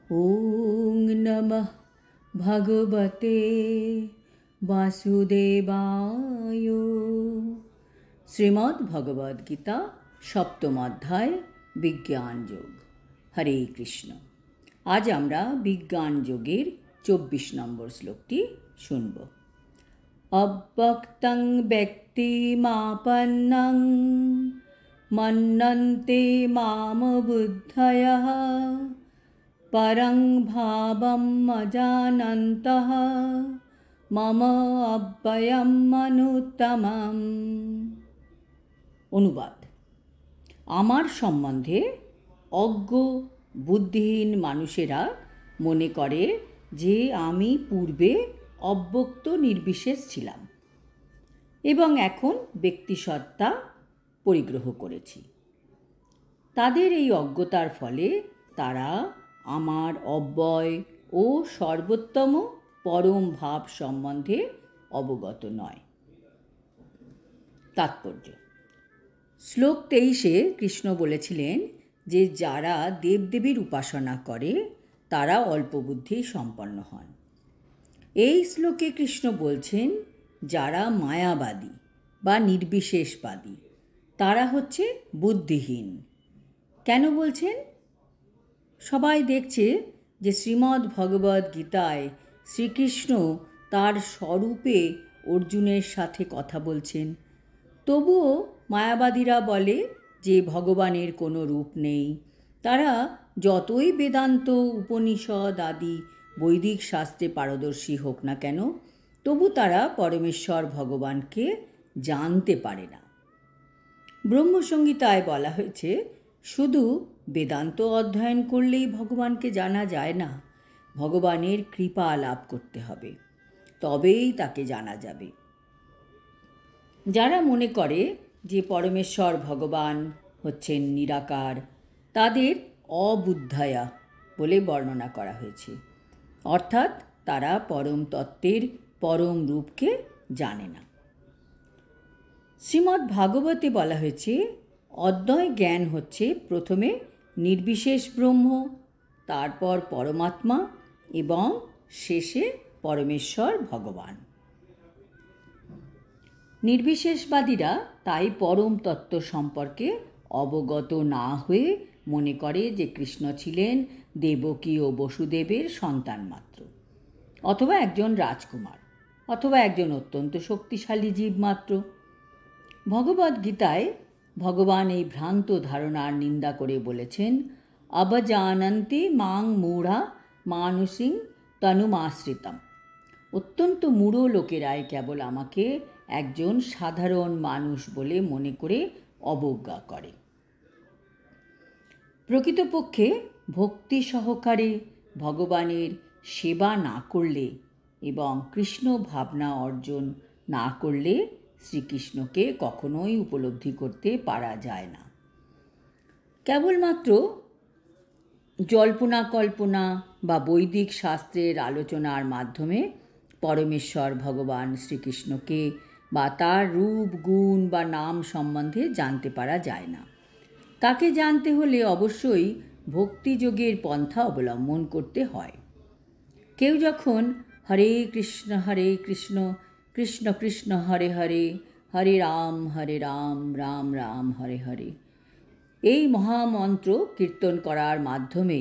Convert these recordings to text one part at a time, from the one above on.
ওং নমঃ ভগবতে বাসুদেবায়। শ্রীমদ্ ভগবদ গীতা সপ্তম অধ্যায় বিজ্ঞান যোগ। হরে কৃষ্ণ। আজ আমরা বিজ্ঞান যোগের 24 নম্বর শ্লোকটি শুনব। অব্যক্তং ব্যক্তিমাপন্নং মন্যন্তে মাম বুদ্ধয়ঃ পরং ভাবম অজানন্তঃ মম অব্যয়ম অনুত্তমম। অনুবাদ: আমার সম্বন্ধে অজ্ঞ বুদ্ধিহীন মানুষেরা মনে করে যে আমি পূর্বে অব্যক্ত নির্বিশেষ ছিলাম এবং এখন ব্যক্তিসত্তা পরিগ্রহ করেছি। তাদের এই অজ্ঞতার ফলে তারা আমার অব্যয় ও সর্বোত্তম পরম ভাব সম্বন্ধে অবগত নয়। তাৎপর্য: শ্লোক 23-এ কৃষ্ণ বলেছিলেন যে যারা দেবদেবীর উপাসনা করে তারা অল্পবুদ্ধি সম্পন্ন হন। এই শ্লোকে কৃষ্ণ বলছেন যারা মায়াবাদী বা নির্বিশেষবাদী তারা হচ্ছে বুদ্ধিহীন। কেন বলছেন? সবাই দেখছে যে শ্রীমদ্ ভগবদ গীতায় শ্রীকৃষ্ণ তার স্বরূপে অর্জুনের সাথে কথা বলছেন। তবুও মায়াবাদীরা বলে যে ভগবানের কোনো রূপ নেই। তারা যতই বেদান্ত উপনিষদ আদি বৈদিক শাস্ত্রে পারদর্শী হোক না কেন, তবু তারা পরমেশ্বর ভগবানকে জানতে পারে না। ব্রহ্মসংহিতায় বলা হয়েছে শুধু বেদান্ত অধ্যয়ন করলেই ভগবানকে জানা যায় না, ভগবানের কৃপা লাভ করতে হবে, তবেই তাকে জানা যাবে। যারা মনে করে যে পরমেশ্বর ভগবান হচ্ছেন নিরাকার, তাদের অবুদ্ধয়া বলে বর্ণনা করা হয়েছে, অর্থাৎ তারা পরম তত্ত্বের পরম রূপকে জানে না। শ্রীমদ্ ভাগবতে বলা হয়েছে অদ্বয় জ্ঞান হচ্ছে প্রথমে নির্বিশেষ ব্রহ্ম, তারপর পরমাত্মা এবং শেষে পরমেশ্বর ভগবান। নির্বিশেষবাদীরা তাই পরম তত্ত্ব সম্পর্কে অবগত না হয়ে মনে করে যে কৃষ্ণ ছিলেন দেবকী ও বসুদেবের সন্তান মাত্র, অথবা একজন রাজকুমার, অথবা একজন অত্যন্ত শক্তিশালী জীব মাত্র। ভগবদ্গীতায় ভগবান এই ভ্রান্ত ধারণার নিন্দা করে বলেছেন, অবজানন্তি মাং মূঢ়া মানসিং তনুমাশ্রিতম। অত্যন্ত মূঢ় লোকেরাই কেবল আমাকে একজন সাধারণ মানুষ বলে মনে করে অবজ্ঞা করে। প্রকৃতপক্ষে ভক্তি সহকারে ভগবানের সেবা না করলে এবং কৃষ্ণ ভাবনা অর্জন না করলে শ্রীকৃষ্ণকে কখনোই উপলব্ধি করতে পারা যায় না। কেবলমাত্র জল্পনা কল্পনা বা বৈদিক শাস্ত্রের আলোচনার মাধ্যমে পরমেশ্বর ভগবান শ্রীকৃষ্ণকে বা তার রূপ গুণ বা নাম সম্বন্ধে জানতে পারা যায় না। তাকে জানতে হলে অবশ্যই ভক্তিযোগের পন্থা অবলম্বন করতে হয়। কেউ যখন হরে কৃষ্ণ কৃষ্ণ কৃষ্ণ হরে হরে, হরে রাম রাম রাম হরে হরে এই মহামন্ত্র কীর্তন করার মাধ্যমে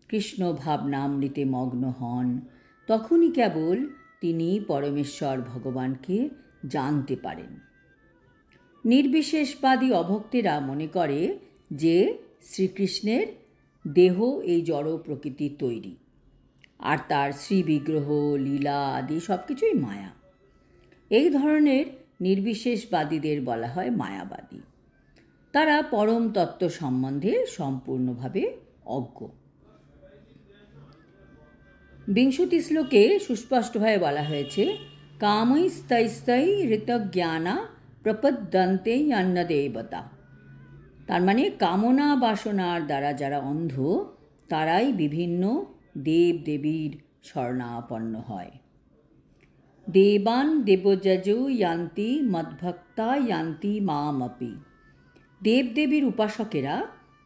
কৃষ্ণ ভাবনামৃতে মগ্ন হন, তখনই কেবল তিনি পরমেশ্বর ভগবানকে জানতে পারেন। নির্বিশেষবাদী অভক্তেরা মনে করে যে শ্রীকৃষ্ণের দেহ এই জড় প্রকৃতির তৈরি, আর তার শ্রীবিগ্রহ লীলা আদি সব কিছুই মায়া। এই ধরনের নির্বিশেষবাদীদের বলা হয় মায়াবাদী। তারা পরম তত্ত্ব সম্বন্ধে সম্পূর্ণভাবে অজ্ঞ। 20 শ্লোকে সুস্পষ্টভাবে বলা হয়েছে, কামৈস্তৈস্তৈ ঋতজ্ঞানা প্রপদ্যন্তে অন্নদেবতা। তার মানে কামনা বাসনার দ্বারা যারা অন্ধ তারাই বিভিন্ন দেব দেবীর শরণাপন্ন হয়। দেবান দেবযজো ইয়ান্তি মদ্ভক্তা ইয়ান্তি মামপি। দেবদেবীর উপাসকেরা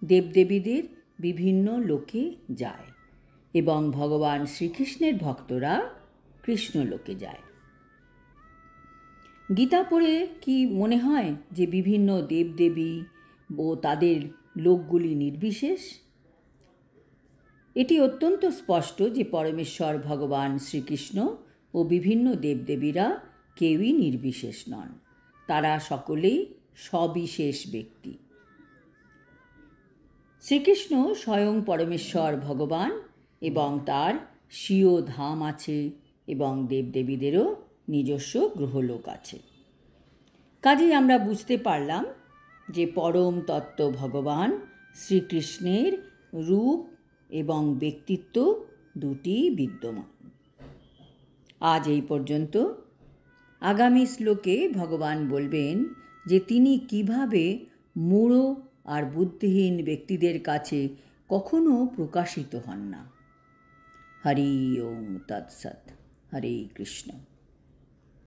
দেবদেবীদের বিভিন্ন লোকে যায়, এবং ভগবান শ্রীকৃষ্ণের ভক্তরা কৃষ্ণলোকে যায়। গীতা পড়ে কি মনে হয় যে বিভিন্ন দেবদেবী ও তাদের লোকগুলি নির্বিশেষ? এটি অত্যন্ত স্পষ্ট যে পরমেশ্বর ভগবান শ্রীকৃষ্ণ ও বিভিন্ন দেবদেবীরা কেউই নির্বিশেষ নন, তারা সকলেই সবিশেষ ব্যক্তি। শ্রীকৃষ্ণ স্বয়ং পরমেশ্বর ভগবান এবং তার স্বীয় ধাম আছে এবং দেবদেবীদেরও নিজস্ব গ্রহলোক আছে। কাজেই আমরা বুঝতে পারলাম যে পরম তত্ত্ব ভগবান শ্রীকৃষ্ণের রূপ এবং ব্যক্তিত্ব দুটি বিদ্যমান। আজ এই পর্যন্ত। আগামী শ্লোকে ভগবান বলবেন যে তিনি কিভাবে মূঢ় আর বুদ্ধিহীন ব্যক্তিদের কাছে কখনো প্রকাশিত হন না। হরি ওম তৎসৎ। হরে কৃষ্ণ।